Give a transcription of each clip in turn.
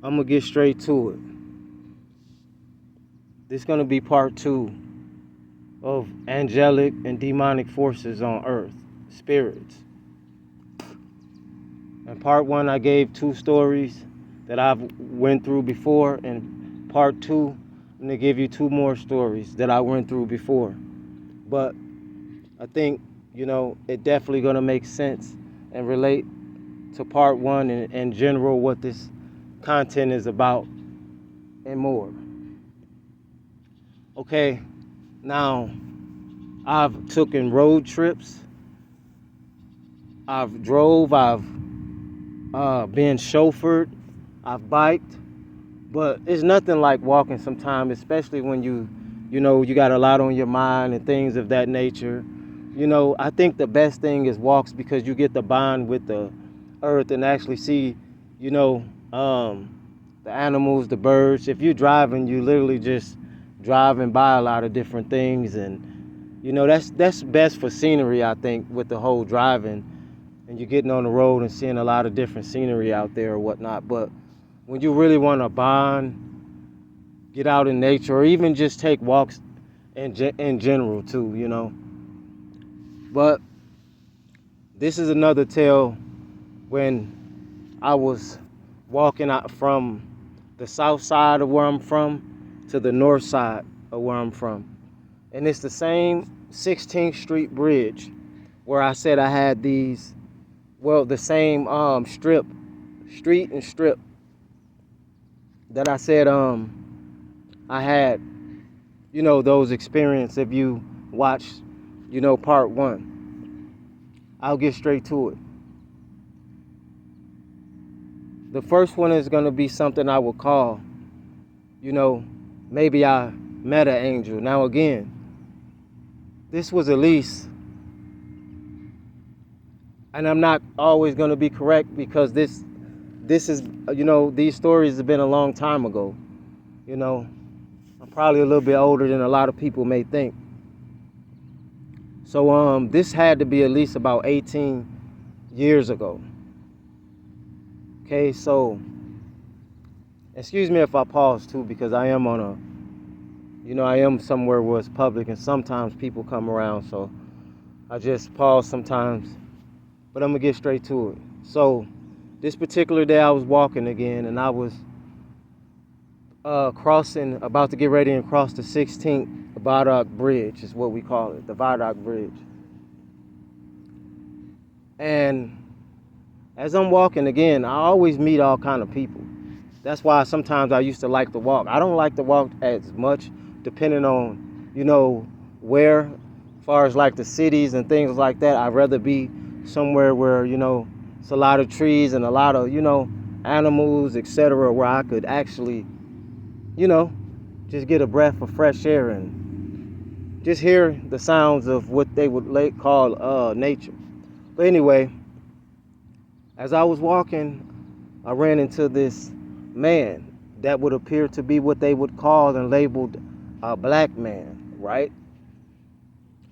I'm gonna get straight to it. This is gonna be part 2 of angelic and demonic forces on earth, spirits. In part 1, I gave 2 stories that I've went through before. And part 2, I'm gonna give you 2 more stories that I went through before. But I think, it definitely gonna make sense and relate to part 1 and in general what this content is about and more. Okay, now I've taken road trips, I've drove, I've been chauffeured, I've biked, but it's nothing like walking sometimes, especially when you got a lot on your mind and things of that nature. I think the best thing is walks because you get to bond with the earth and actually see, the animals, the birds. If you're driving, you literally just driving by a lot of different things, and that's best for scenery, I think, with the whole driving, and you're getting on the road and seeing a lot of different scenery out there or whatnot. But when you really want to bond, get out in nature, or even just take walks in general too, But this is another tale when I was walking out from the south side of where I'm from to the north side of where I'm from. And it's the same 16th Street bridge where I said I had these, the same street and strip that I said I had, those experiences. If you watch, part 1, I'll get straight to it. The first one is going to be something I would call, maybe I met an angel. Now again, this was at least, and I'm not always going to be correct because this is, these stories have been a long time ago. I'm probably a little bit older than a lot of people may think. So this had to be at least about 18 years ago. Okay, so excuse me if I pause too, because I am I am somewhere where it's public and sometimes people come around, so I just pause sometimes. But I'm gonna get straight to it. So this particular day I was walking again, and I was about to get ready and cross the 16th Viaduct Bridge is what we call it, the Viaduct Bridge. And as I'm walking again, I always meet all kind of people. That's why sometimes I used to like to walk. I don't like to walk as much, depending on, where, as far as like the cities and things like that. I'd rather be somewhere where, it's a lot of trees and a lot of, animals, etc., where I could actually, just get a breath of fresh air and just hear the sounds of what they would call nature. But anyway, as I was walking, I ran into this man that would appear to be what they would call and labeled a black man, right?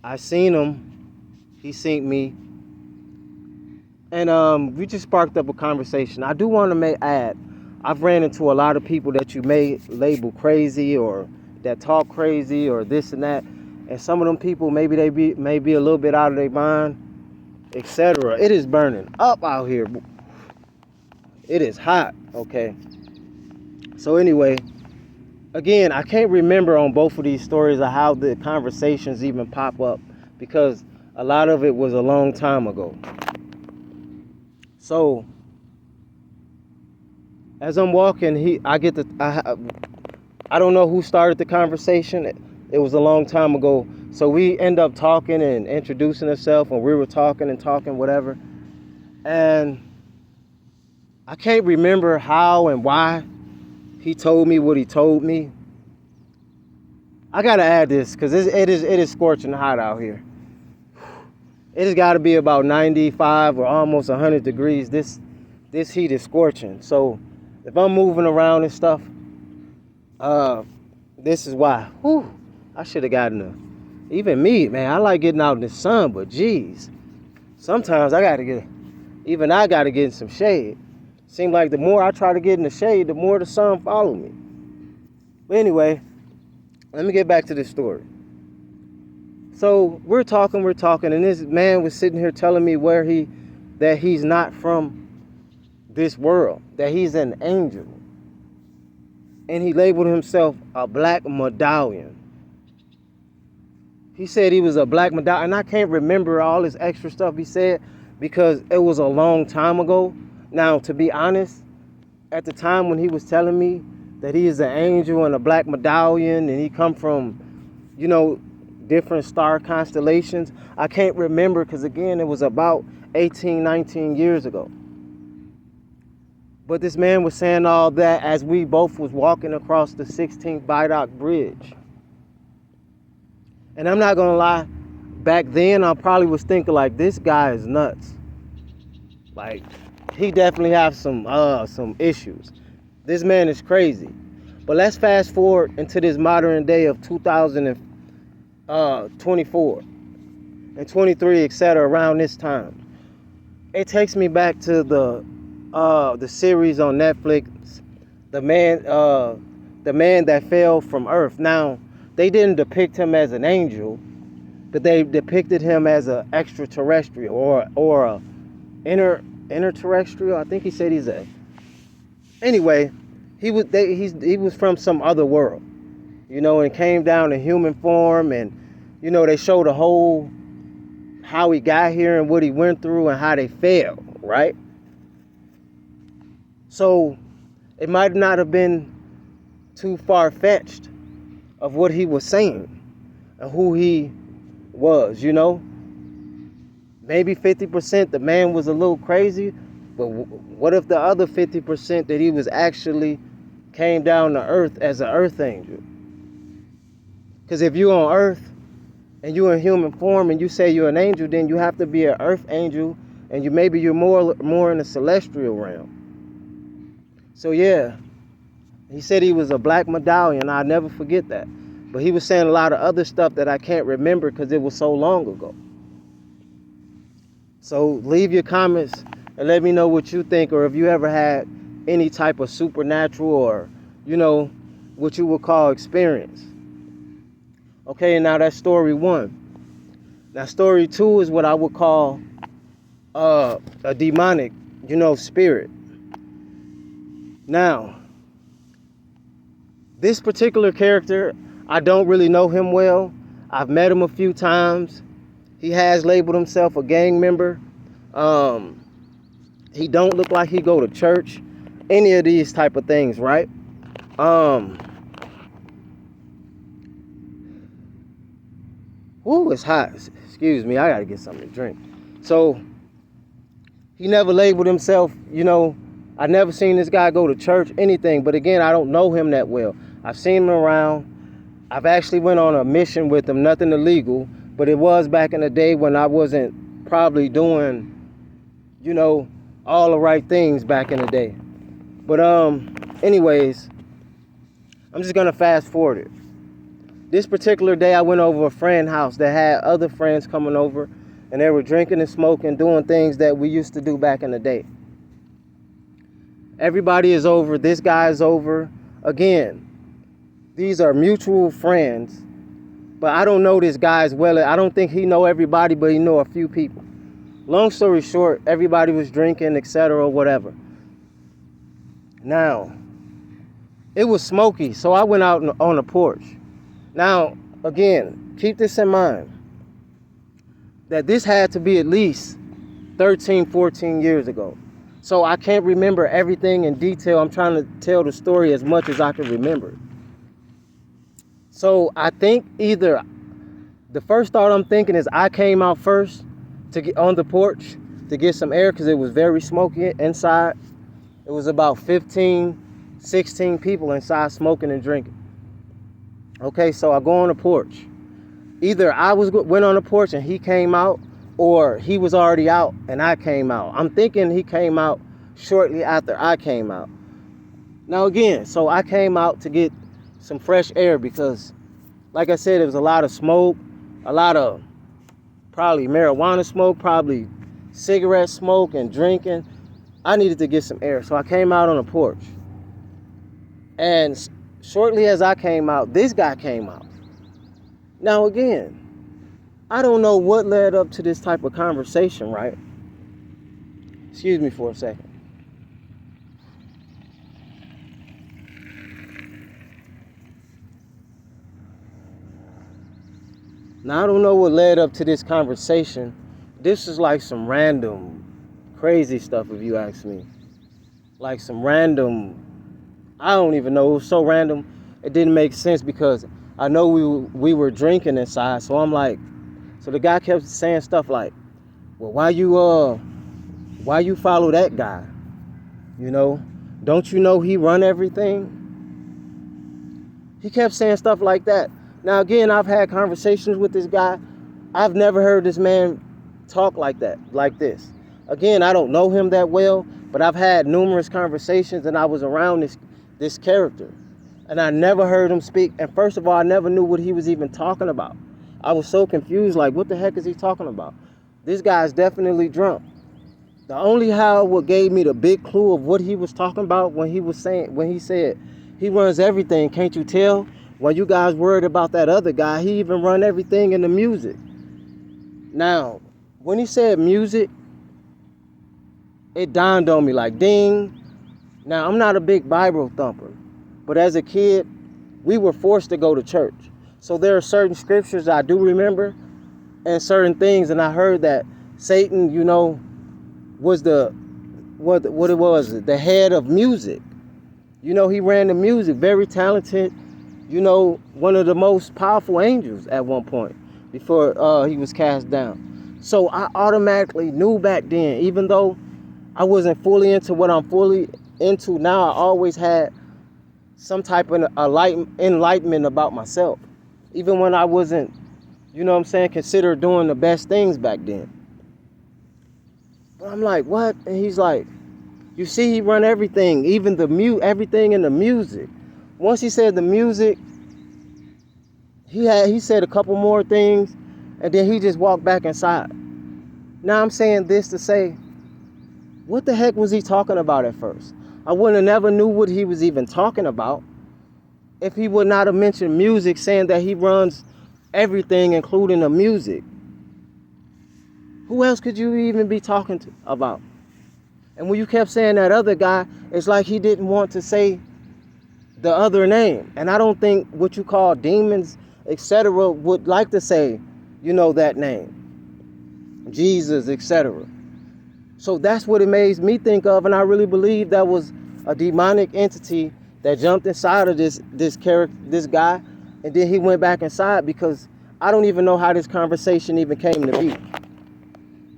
I seen him, he seen me, and we just sparked up a conversation. I do want to add, I've ran into a lot of people that you may label crazy or that talk crazy or this and that, and some of them people maybe they may be a little bit out of their mind, etc. It is burning up out here. It is hot, okay? So anyway, again, I can't remember on both of these stories of how the conversations even pop up because a lot of it was a long time ago. So as I'm walking, I don't know who started the conversation. It was a long time ago. So we end up talking and introducing ourselves, and we were talking and talking, whatever. And I can't remember how and why he told me what he told me. I gotta add this because it is scorching hot out here. It has got to be about 95 or almost 100 degrees. This heat is scorching. So if I'm moving around and stuff, this is why. Whew, I should have gotten even me, man. I like getting out in the sun, but geez, sometimes I gotta get in some shade. Seemed like the more I try to get in the shade, the more the sun follow me. But anyway, let me get back to this story. So we're talking, and this man was sitting here telling me that he's not from this world, that he's an angel. And he labeled himself a black medallion. He said he was a black medallion, and I can't remember all this extra stuff he said because it was a long time ago. Now, to be honest, at the time when he was telling me that he is an angel and a black medallion and he come from, different star constellations, I can't remember because, again, it was about 18, 19 years ago. But this man was saying all that as we both was walking across the 16th Viaduct Bridge. And I'm not going to lie, back then I probably was thinking like, this guy is nuts. Like, he definitely has some issues. This man is crazy. But let's fast forward into this modern day of 2024 and 23, etc. around this time. It takes me back to the series on Netflix, the man that fell from Earth. Now, they didn't depict him as an angel, but they depicted him as an extraterrestrial or a interterrestrial. I think he said he's a. Anyway, he was from some other world, and came down in human form, and they showed the whole how he got here and what he went through and how they fell, right? So it might not have been too far-fetched of what he was saying and who he was, Maybe 50% the man was a little crazy, but what if the other 50% that he was actually came down to earth as an earth angel? Because if you're on earth and you're in human form and you say you're an angel, then you have to be an earth angel, and you're more in the celestial realm. So yeah, he said he was a black medallion. I'll never forget that. But he was saying a lot of other stuff that I can't remember because it was so long ago. So leave your comments and let me know what you think, or if you ever had any type of supernatural or, what you would call experience. Okay, now that's story 1. Now story 2 is what I would call a demonic, spirit. Now, this particular character, I don't really know him well. I've met him a few times. He has labeled himself a gang member. He don't look like he go to church. Any of these type of things, right? It's hot. Excuse me, I gotta get something to drink. So, he never labeled himself, I never seen this guy go to church, anything. But again, I don't know him that well. I've seen him around. I've actually went on a mission with him, nothing illegal, but it was back in the day when I wasn't probably doing, all the right things back in the day. But anyways, I'm just gonna fast forward it. This particular day, I went over a friend's house that had other friends coming over, and they were drinking and smoking, doing things that we used to do back in the day. Everybody is over. This guy is over. Again, these are mutual friends, but I don't know this guy as well. I don't think he know everybody, but he know a few people. Long story short, everybody was drinking, etc., whatever. Now, it was smoky, so I went out on the porch. Now, again, keep this in mind, that this had to be at least 13, 14 years ago. So I can't remember everything in detail. I'm trying to tell the story as much as I can remember. So I think either the first thought I'm thinking is I came out first to get on the porch to get some air because it was very smoky inside. It was about 15, 16 people inside smoking and drinking. Okay, so I go on the porch. Either I went on the porch and he came out, or he was already out and I came out. I'm thinking he came out shortly after I came out. Now again, so I came out to get some fresh air because, like I said, there was a lot of smoke, a lot of probably marijuana smoke, probably cigarette smoke and drinking. I needed to get some air. So I came out on the porch. And shortly as I came out, this guy came out. Now again, I don't know what led up to this type of conversation, right? Excuse me for a second. Now I don't know what led up to this conversation. This is like some random, crazy stuff if you ask me. Like some random, I don't even know. It was so random, it didn't make sense because I know we were drinking inside. So I'm like, so the guy kept saying stuff like, well, why you follow that guy? You know, don't you know he run everything? He kept saying stuff like that. Now again, I've had conversations with this guy. I've never heard this man talk like that, like this. Again, I don't know him that well, but I've had numerous conversations and I was around this character. And I never heard him speak. And first of all, I never knew what he was even talking about. I was so confused, like, what the heck is he talking about? This guy's definitely drunk. The only what gave me the big clue of what he was talking about when he said, he runs everything, can't you tell? When you guys worried about that other guy, he even run everything in the music. Now, when he said music, it dawned on me like, ding. Now, I'm not a big Bible thumper, but as a kid, we were forced to go to church. So there are certain scriptures I do remember and certain things, and I heard that Satan, you know, was the head of music. You know, he ran the music, very talented, you know, one of the most powerful angels at one point before he was cast down. So I automatically knew back then, even though I wasn't fully into what I'm fully into now, I always had some type of enlightenment about myself. Even when I wasn't, you know what I'm saying, considered doing the best things back then. But I'm like, what? And he's like, you see, he run everything, even everything in the music. Once he said the music, he said a couple more things, and then he just walked back inside. Now I'm saying this to say, what the heck was he talking about at first? I wouldn't have never knew what he was even talking about if he would not have mentioned music, saying that he runs everything, including the music. Who else could you even be talking about? And when you kept saying that other guy, it's like he didn't want to say the other name. And I don't think what you call demons, etc., would like to say, you know, that name. Jesus, etc. So that's what it made me think of, and I really believe that was a demonic entity that jumped inside of this guy, and then he went back inside, because I don't even know how this conversation even came to be.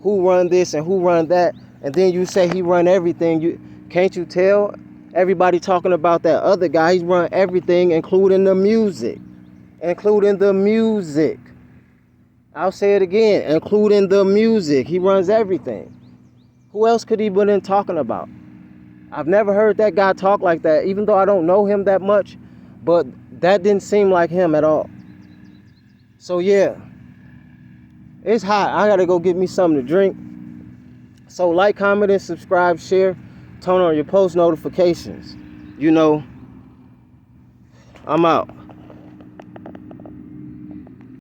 Who run this and who run that? And then you say he run everything. Can't you tell? Everybody talking about that other guy. He's run everything, including the music. Including the music. I'll say it again. Including the music. He runs everything. Who else could he been talking about? I've never heard that guy talk like that, even though I don't know him that much. But that didn't seem like him at all. So yeah. It's hot. I gotta go get me something to drink. So like, comment, and subscribe, share. Turn on your post notifications. You know, I'm out.